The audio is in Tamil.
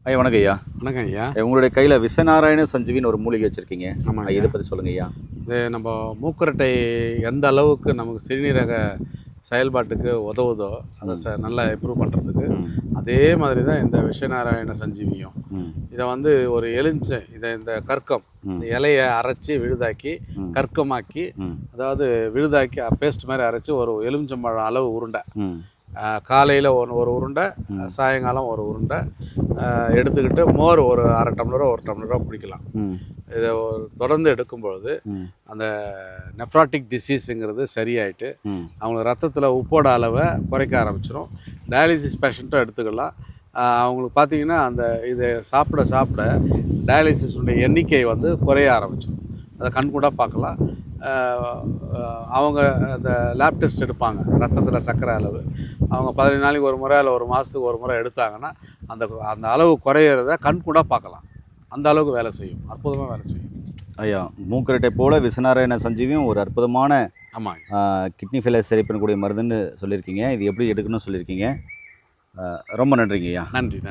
ஐயா வணக்கம் ஐயா. வணக்கம் ஐயா. உங்களுடைய கையில் விசநாராயண சஞ்சீவின்னு ஒரு மூலிகை வச்சுருக்கீங்க. ஆமாம், இதை பற்றி சொல்லுங்க ஐயா. இது நம்ம மூக்கரட்டை எந்த அளவுக்கு நமக்கு சிறுநீரக செயல்பாட்டுக்கு உதவுதோ அதை நல்லா இம்ப்ரூவ் பண்ணுறதுக்கு அதே மாதிரி தான் இந்த விஸ்வநாராயண சஞ்சீவியும். இதை வந்து ஒரு இந்த கற்கம் இந்த இலையை அரைச்சி விழுதாக்கி கற்கமாக்கி, அதாவது விழுதாக்கி பேஸ்ட் மாதிரி அரைச்சி ஒரு எலுமிச்சம்பழம் அளவு உருண்டை, காலையில் ஒரு உருண்டை, சாயங்காலம் ஒரு உருண்டை எடுத்துக்கிட்டு மோர் ஒரு அரை டம்ளரோ ஒரு டம்ளரோ குடிக்கலாம். இதை தொடர்ந்து எடுக்கும்பொழுது அந்த நெஃப்ராட்டிக் டிசீஸுங்கிறது சரியாயிட்டு அவங்களுக்கு ரத்தத்தில் உப்போட அளவை குறைக்க ஆரம்பிச்சிடும். டயாலிசிஸ் பேஷண்ட்டும் எடுத்துக்கலாம். அவங்களுக்கு பார்த்திங்கன்னா அந்த இதை சாப்பிட டயாலிசிஸுடைய எண்ணிக்கை வந்து குறைய ஆரம்பிச்சிடும். அதை கண்கூடாக பார்க்கலாம். அவங்க அந்த லேப் டெஸ்ட் எடுப்பாங்க, ரத்தத்தில் சர்க்கரை அளவு. அவங்க 15 நாளைக்கு ஒரு முறை இல்லை ஒரு மாதத்துக்கு ஒரு முறை எடுத்தாங்கன்னா அந்த அளவு குறையிறத கண்கூடாக பார்க்கலாம். அந்த அளவுக்கு வேலை செய்யும், அற்புதமாக வேலை செய்யும் ஐயா. மூக்கரட்டை போல் விசநாராயண சஞ்சீவியும் ஒரு அற்புதமான ஆமாம் கிட்னி ஃபெயிலியர் சரி பண்ணக்கூடிய மருந்துன்னு சொல்லியிருக்கீங்க. இது எப்படி எடுக்கணும்னு சொல்லியிருக்கீங்க. ரொம்ப நன்றிங்க ஐயா. நன்றி.